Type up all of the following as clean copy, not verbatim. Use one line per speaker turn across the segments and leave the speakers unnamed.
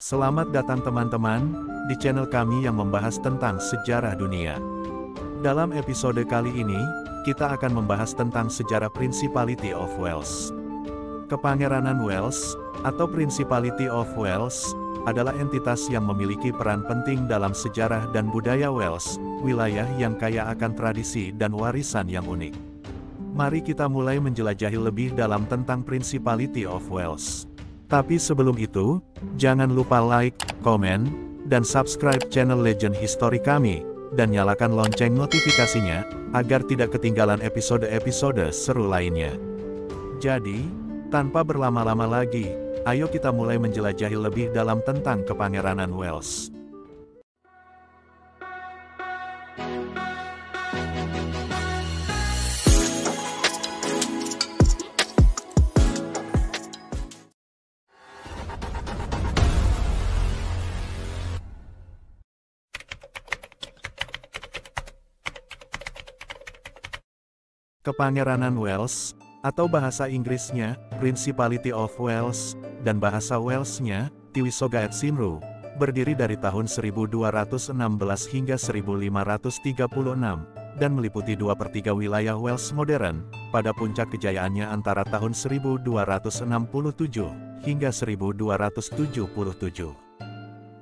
Selamat datang teman-teman, di channel kami yang membahas tentang sejarah dunia. Dalam episode kali ini, kita akan membahas tentang sejarah Principality of Wales. Kepangeranan Wales, atau Principality of Wales, adalah entitas yang memiliki peran penting dalam sejarah dan budaya Wales, wilayah yang kaya akan tradisi dan warisan yang unik. Mari kita mulai menjelajahi lebih dalam tentang Principality of Wales. Tapi sebelum itu, jangan lupa like, komen, dan subscribe channel Legend History kami, dan nyalakan lonceng notifikasinya, agar tidak ketinggalan episode-episode seru lainnya. Jadi, tanpa berlama-lama lagi, ayo kita mulai menjelajahi lebih dalam tentang Kepangeranan Wales. Kepangeranan Wales, atau bahasa Inggrisnya, Principality of Wales, dan bahasa Walesnya, Tywysogaeth Cymru, berdiri dari tahun 1216 hingga 1536, dan meliputi 2/3 wilayah Wales modern, pada puncak kejayaannya antara tahun 1267 hingga 1277.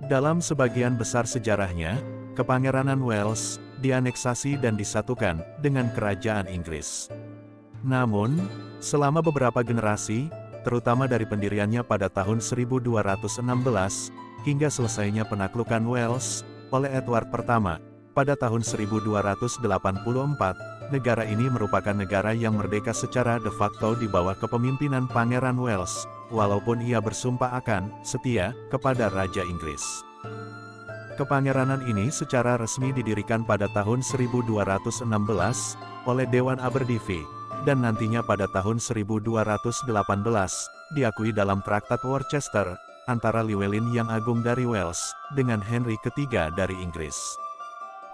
Dalam sebagian besar sejarahnya, Kepangeranan Wales dianeksasi dan disatukan dengan Kerajaan Inggris. Namun, selama beberapa generasi, terutama dari pendiriannya pada tahun 1216, hingga selesainya penaklukan Wales oleh Edward pertama, pada tahun 1284, negara ini merupakan negara yang merdeka secara de facto di bawah kepemimpinan Pangeran Wales, walaupun ia bersumpah akan setia kepada Raja Inggris. Kepangeranan ini secara resmi didirikan pada tahun 1216 oleh Dewan Aberdyfi, dan nantinya pada tahun 1218 diakui dalam Traktat Worcester antara Llywelyn yang Agung dari Wales dengan Henry III dari Inggris.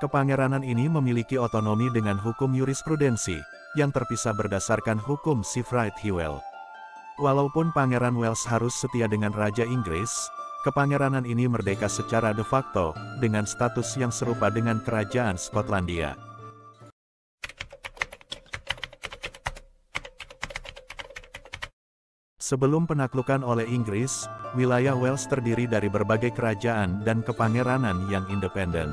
Kepangeranan ini memiliki otonomi dengan hukum jurisprudensi yang terpisah berdasarkan hukum Siffraed Hywel. Walaupun Pangeran Wales harus setia dengan Raja Inggris, Kepangeranan ini merdeka secara de facto, dengan status yang serupa dengan Kerajaan Skotlandia. Sebelum penaklukan oleh Inggris, wilayah Wales terdiri dari berbagai kerajaan dan kepangeranan yang independen.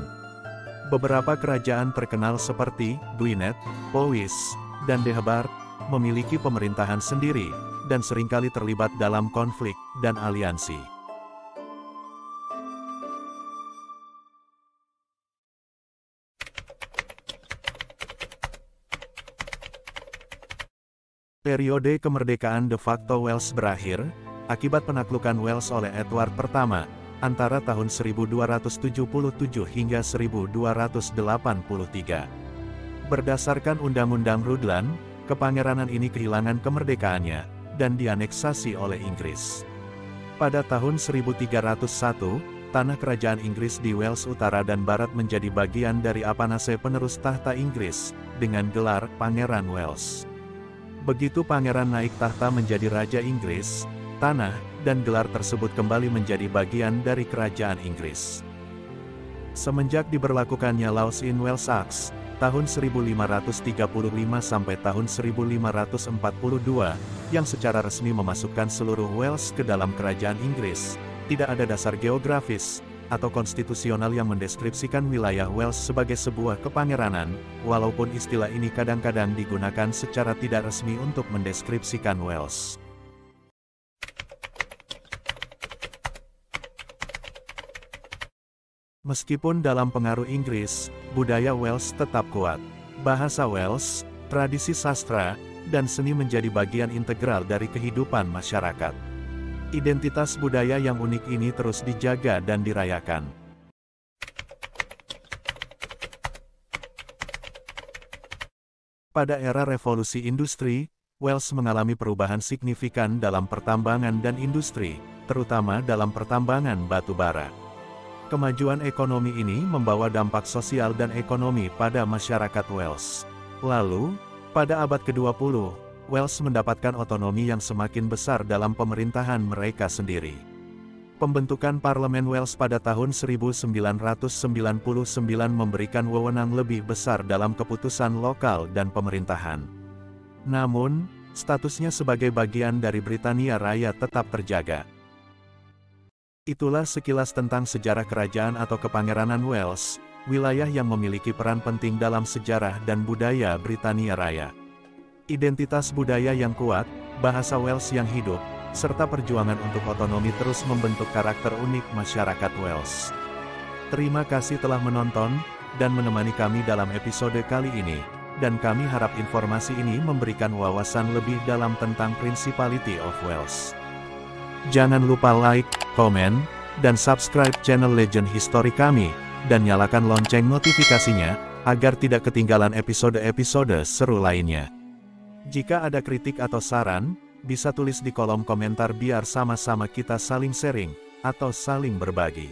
Beberapa kerajaan terkenal seperti Gwynedd, Powys, dan Deheubarth memiliki pemerintahan sendiri, dan seringkali terlibat dalam konflik dan aliansi. Periode kemerdekaan de facto Wales berakhir, akibat penaklukan Wales oleh Edward pertama, antara tahun 1277 hingga 1283. Berdasarkan Undang-Undang Rhuddlan, kepangeranan ini kehilangan kemerdekaannya, dan dianeksasi oleh Inggris. Pada tahun 1301, tanah kerajaan Inggris di Wales Utara dan Barat menjadi bagian dari apanase penerus tahta Inggris, dengan gelar Pangeran Wales. Begitu pangeran naik tahta menjadi Raja Inggris, tanah dan gelar tersebut kembali menjadi bagian dari Kerajaan Inggris. Semenjak diberlakukannya Laws in Wales Acts, tahun 1535 sampai tahun 1542, yang secara resmi memasukkan seluruh Wales ke dalam Kerajaan Inggris, tidak ada dasar geografis atau konstitusional yang mendeskripsikan wilayah Wales sebagai sebuah kepangeranan, walaupun istilah ini kadang-kadang digunakan secara tidak resmi untuk mendeskripsikan Wales. Meskipun dalam pengaruh Inggris, budaya Wales tetap kuat. Bahasa Wales, tradisi sastra, dan seni menjadi bagian integral dari kehidupan masyarakat. Identitas budaya yang unik ini terus dijaga dan dirayakan. Pada era revolusi industri, Wales mengalami perubahan signifikan dalam pertambangan dan industri, terutama dalam pertambangan batu bara. Kemajuan ekonomi ini membawa dampak sosial dan ekonomi pada masyarakat Wales. Lalu, pada abad ke-20, Wales mendapatkan otonomi yang semakin besar dalam pemerintahan mereka sendiri. Pembentukan Parlemen Wales pada tahun 1999 memberikan wewenang lebih besar dalam keputusan lokal dan pemerintahan. Namun, statusnya sebagai bagian dari Britania Raya tetap terjaga. Itulah sekilas tentang sejarah kerajaan atau Kepangeranan Wales, wilayah yang memiliki peran penting dalam sejarah dan budaya Britania Raya. Identitas budaya yang kuat, bahasa Wales yang hidup, serta perjuangan untuk otonomi terus membentuk karakter unik masyarakat Wales. Terima kasih telah menonton, dan menemani kami dalam episode kali ini, dan kami harap informasi ini memberikan wawasan lebih dalam tentang Principality of Wales. Jangan lupa like, komen, dan subscribe channel Legend History kami, dan nyalakan lonceng notifikasinya, agar tidak ketinggalan episode-episode seru lainnya. Jika ada kritik atau saran, bisa tulis di kolom komentar biar sama-sama kita saling sharing, atau saling berbagi.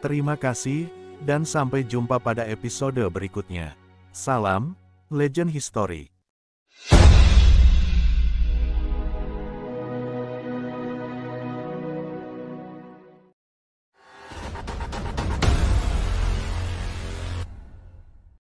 Terima kasih, dan sampai jumpa pada episode berikutnya. Salam, Legend History.